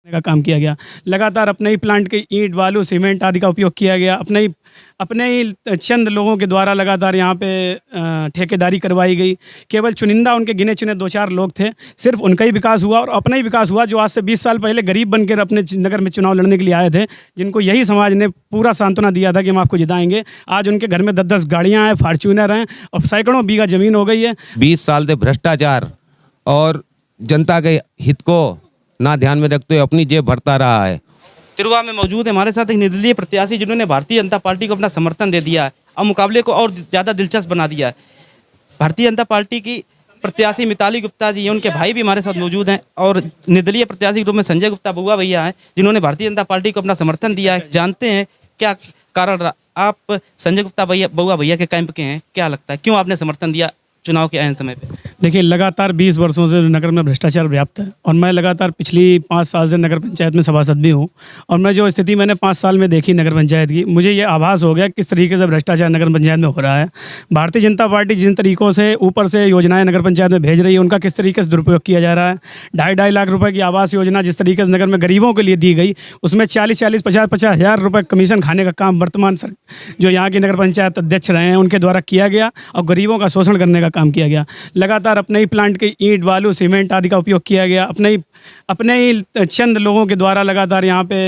का काम किया गया। लगातार अपने ही प्लांट के ईंट, बालू, सीमेंट आदि का उपयोग किया गया। अपने ही चंद लोगों के द्वारा लगातार यहाँ पे ठेकेदारी करवाई गई। केवल चुनिंदा उनके गिने चुने 2-4 लोग थे, सिर्फ उनका ही विकास हुआ और अपना ही विकास हुआ, जो आज से 20 साल पहले गरीब बनकर अपने नगर में चुनाव लड़ने के लिए आए थे, जिनको यही समाज ने पूरा सांत्वना दिया था कि हम आपको जिताएंगे। आज उनके घर में 10-10 गाड़ियाँ हैं, फॉर्च्यूनर हैं और सैकड़ों बीघा ज़मीन हो गई है। 20 साल से भ्रष्टाचार और जनता के हित को ना ध्यान में रखते हुए अपनी जेब भरता रहा है। तिरुवा में मौजूद है हमारे साथ एक निर्दलीय प्रत्याशी जिन्होंने भारतीय जनता पार्टी को अपना समर्थन दे दिया है और मुकाबले को और ज़्यादा दिलचस्प बना दिया है। भारतीय जनता पार्टी की प्रत्याशी मिताली गुप्ता जी हैं, उनके भाई भी हमारे साथ मौजूद हैं और निर्दलीय प्रत्याशी के रूप में संजय गुप्ता बउआ भैया हैं, जिन्होंने भारतीय जनता पार्टी को अपना समर्थन दिया है। जानते हैं क्या कारण रहा। आप संजय गुप्ता बउआ भैया के कैंप के हैं, क्या लगता है क्यों आपने समर्थन दिया चुनाव के ऐन समय पे? देखिए, लगातार 20 वर्षों से नगर में भ्रष्टाचार व्याप्त है और मैं लगातार पिछली 5 साल से नगर पंचायत में सभासद भी हूँ और मैं जो स्थिति मैंने 5 साल में देखी नगर पंचायत की, मुझे ये आभास हो गया किस तरीके से भ्रष्टाचार नगर पंचायत में हो रहा है। भारतीय जनता पार्टी जिन तरीकों से ऊपर से योजनाएं नगर पंचायत में भेज रही है, उनका किस तरीके से दुरुपयोग किया जा रहा है। 2.5 लाख रुपये की आवास योजना जिस तरीके से नगर में गरीबों के लिए दी गई, उसमें 40-40, 50-50 हज़ार रुपये कमीशन खाने का काम वर्तमान जो यहाँ की नगर पंचायत अध्यक्ष रहे हैं उनके द्वारा किया गया और गरीबों का शोषण करने का काम किया गया। लगातार अपने ही प्लांट के ईंट, बालू, सीमेंट आदि का उपयोग किया गया। अपने ही चंद लोगों के द्वारा लगातार यहाँ पे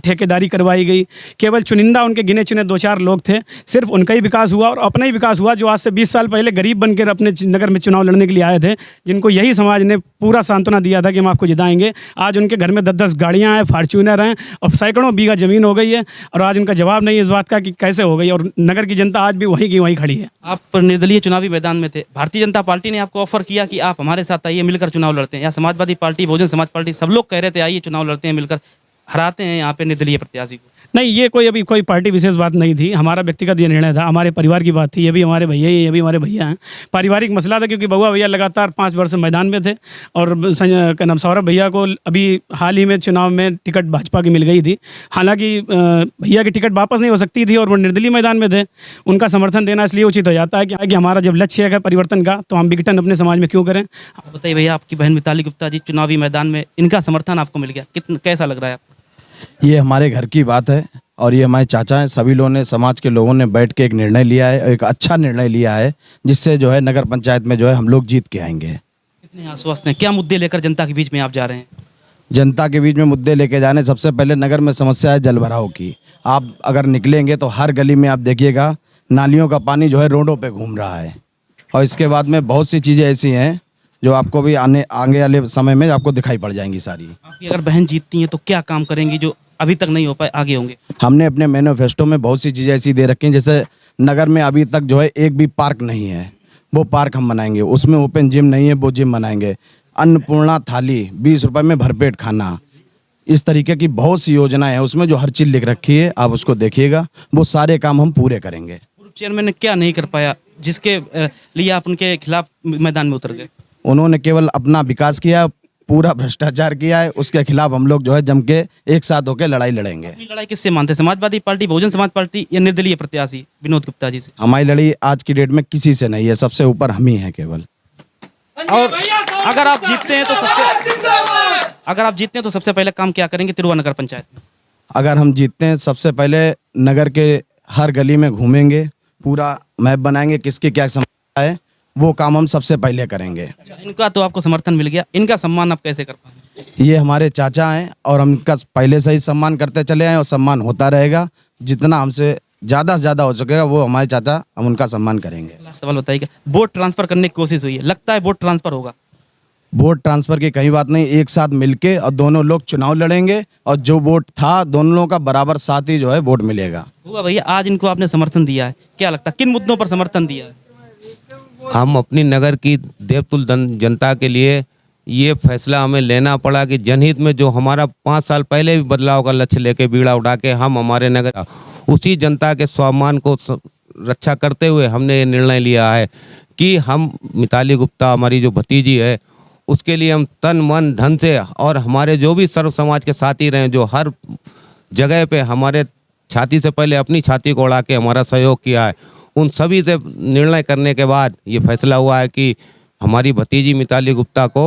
ठेकेदारी करवाई गई। केवल चुनिंदा उनके गिने चुने 2-4 लोग थे, सिर्फ उनका ही विकास हुआ और अपना ही विकास हुआ, जो आज से 20 साल पहले गरीब बनकर अपने नगर में चुनाव लड़ने के लिए आए थे, जिनको यही समाज ने पूरा सांत्वना दिया था कि हम आपको जिताएंगे। आज उनके घर में 10-10 गाड़ियाँ हैं, फॉर्च्यूनर हैं और सैकड़ों बीघा ज़मीन हो गई है और आज उनका जवाब नहीं है इस बात का कि कैसे हो गई और नगर की जनता आज भी वहीं की वहीं खड़ी है। आप निर्दलीय चुनावी मैदान में थे, भारतीय जनता पार्टी ने आपको ऑफर किया कि आप हमारे साथ आइए, मिलकर चुनाव लड़ते हैं, या समाजवादी पार्टी, बहुजन समाज पार्टी, सब लोग कह रहे थे आइए चुनाव लड़ते हैं, मिलकर हराते हैं यहाँ पे निर्दलीय प्रत्याशी को? नहीं, ये कोई पार्टी विशेष बात नहीं थी, हमारा व्यक्तिगत ये निर्णय था, हमारे परिवार की बात थी। ये भी हमारे भैया ही, ये भी हमारे भैया हैं। पारिवारिक मसला था क्योंकि बउआ भैया लगातार 5 वर्ष मैदान में थे और क्या नाम, सौरभ भैया को अभी हाल ही में चुनाव में टिकट भाजपा की मिल गई थी। हालांकि भैया की टिकट वापस नहीं हो सकती थी और वो निर्दलीय मैदान में थे, उनका समर्थन देना इसलिए उचित हो जाता है कि हमारा जब लक्ष्य है परिवर्तन का, तो हम विघटन अपने समाज में क्यों करें। बताइए भैया, आपकी बहन मिताली गुप्ता जी चुनावी मैदान में, इनका समर्थन आपको मिल गया, कैसा लग रहा है आपको? ये हमारे घर की बात है और ये हमारे चाचा हैं। सभी लोगों ने, समाज के लोगों ने बैठ के एक निर्णय लिया है, एक अच्छा निर्णय लिया है, जिससे जो है नगर पंचायत में जो है हम लोग जीत के आएंगे। कितने आश्वस्त हैं? क्या मुद्दे लेकर जनता के बीच में आप जा रहे हैं? जनता के बीच में मुद्दे लेके जाने, सबसे पहले नगर में समस्या है जल भराव की। आप अगर निकलेंगे तो हर गली में आप देखिएगा नालियों का पानी जो है रोडों पर घूम रहा है और इसके बाद में बहुत सी चीज़ें ऐसी हैं जो आपको भी आगे वाले समय में आपको दिखाई पड़ जाएंगी सारी। आपकी अगर बहन जीतती हैं तो क्या काम करेंगी जो अभी तक नहीं हो पाए, आगे होंगे? हमने अपने मैनिफेस्टो में बहुत सी चीज़ें ऐसी दे रखी हैं, जैसे नगर में अभी तक जो है एक भी पार्क नहीं है, वो पार्क हम बनाएंगे। उसमें ओपन जिम नहीं है, वो जिम बनाएंगे। अन्नपूर्णा थाली 20 रुपये में भरपेट खाना, इस तरीके की बहुत सी योजनाएं हैं उसमें जो हर चीज़ लिख रखी है, आप उसको देखिएगा, वो सारे काम हम पूरे करेंगे। पूर्व चेयरमैन ने क्या नहीं कर पाया जिसके लिए आप उनके खिलाफ मैदान में उतर गए? उन्होंने केवल अपना विकास किया, पूरा भ्रष्टाचार किया है, उसके खिलाफ हम लोग जो है जम के एक साथ होकर लड़ाई लड़ेंगे। अपनी लड़ाई किससे मानते हैं, समाजवादी पार्टी, बहुजन समाज पार्टी या निर्दलीय प्रत्याशी विनोद गुप्ता जी से? हमारी लड़ाई आज की डेट में किसी से नहीं है, सबसे ऊपर हम ही हैं केवल। और अगर आप जीतते हैं तो सबसे पहले काम क्या करेंगे तिरुवा नगर पंचायत में? अगर हम जीतते हैं सबसे पहले नगर के हर गली में घूमेंगे, पूरा मैप बनाएंगे, किसकी क्या समस्या है, वो काम हम सबसे पहले करेंगे। इनका तो आपको समर्थन मिल गया, इनका सम्मान आप कैसे कर पाएंगे? ये हमारे चाचा हैं और हम इनका पहले से ही सम्मान करते चले आए और सम्मान होता रहेगा। जितना हमसे ज़्यादा से ज़्यादा हो सकेगा वो हमारे चाचा, हम उनका सम्मान करेंगे। सवाल बताइए, वोट ट्रांसफर करने की कोशिश हुई है, लगता है वोट ट्रांसफर होगा? वोट ट्रांसफर की कहीं बात नहीं, एक साथ मिलके और दोनों लोग चुनाव लड़ेंगे और जो वोट था दोनों लोगों का बराबर साथ ही जो है वोट मिलेगा। हुआ भैया, आज इनको आपने समर्थन दिया है, क्या लगता है किन मुद्दों पर समर्थन दिया है? हम अपनी नगर की देवतुल जनता के लिए ये फैसला हमें लेना पड़ा कि जनहित में जो हमारा 5 साल पहले भी बदलाव का लक्ष्य लेके बीड़ा उठा के हम हमारे नगर उसी जनता के स्वाभिमान को रक्षा करते हुए हमने ये निर्णय लिया है कि हम मिताली गुप्ता, हमारी जो भतीजी है, उसके लिए हम तन मन धन से, और हमारे जो भी सर्व समाज के साथी रहे जो हर जगह पे हमारे छाती से पहले अपनी छाती को उड़ा के हमारा सहयोग किया है, उन सभी से निर्णय करने के बाद ये फैसला हुआ है कि हमारी भतीजी मिताली गुप्ता को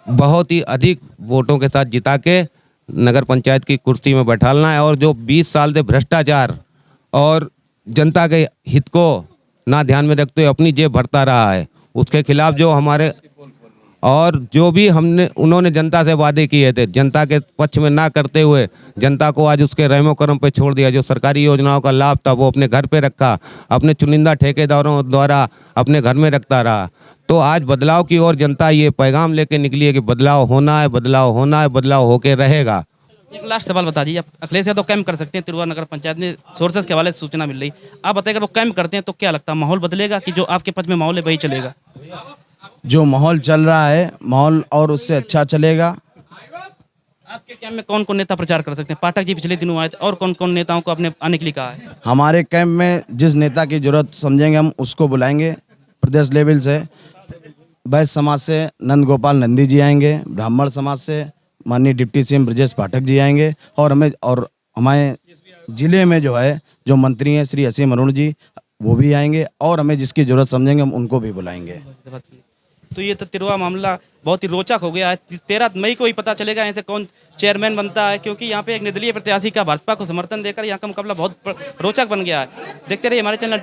बहुत ही अधिक वोटों के साथ जिता के नगर पंचायत की कुर्सी में बैठालना है। और जो 20 साल से भ्रष्टाचार और जनता के हित को ना ध्यान में रखते हुए अपनी जेब भरता रहा है, उसके खिलाफ जो हमारे और जो भी हमने उन्होंने जनता से वादे किए थे, जनता के पक्ष में ना करते हुए जनता को आज उसके रहमो करम पे छोड़ दिया। जो सरकारी योजनाओं का लाभ था वो अपने घर पे रखा, अपने चुनिंदा ठेकेदारों द्वारा अपने घर में रखता रहा। तो आज बदलाव की ओर जनता ये पैगाम लेके निकली है कि बदलाव होना है, बदलाव होना है, बदलाव होके रहेगा। एक लास्ट सवाल बता दीजिए, आप अखिलेश यादव कैंप कर सकते हैं तिरुवा नगर पंचायत में, सोर्सेस के हवाले से सूचना मिल रही, आप बताइए अगर वो कैंप करते हैं तो क्या लगता है माहौल बदलेगा कि जो आपके पक्ष में माहौल है वही चलेगा? जो माहौल चल रहा है माहौल और उससे अच्छा चलेगा। आपके कैंप में कौन कौन नेता प्रचार कर सकते हैं? पाठक जी पिछले दिनों आए थे, और कौन कौन नेताओं को आपने आने के लिए कहा है? हमारे कैंप में जिस नेता की जरूरत समझेंगे हम उसको बुलाएंगे। प्रदेश लेवल से वैश्य समाज से नंद गोपाल नंदी जी आएंगे, ब्राह्मण समाज से माननीय डिप्टी सीएम ब्रजेश पाठक जी आएंगे, और हमारे जिले में जो है जो मंत्री हैं श्री असीम अरुण जी वो भी आएंगे, और हमें जिसकी जरूरत समझेंगे हम उनको भी बुलाएंगे। तो ये तो तिरुवा मामला बहुत ही रोचक हो गया है। 13 मई को ही पता चलेगा ऐसे कौन चेयरमैन बनता है, क्योंकि यहाँ पे एक निर्दलीय प्रत्याशी का भाजपा को समर्थन देकर यहाँ का मुकाबला बहुत रोचक बन गया है। देखते रहिए हमारे चैनल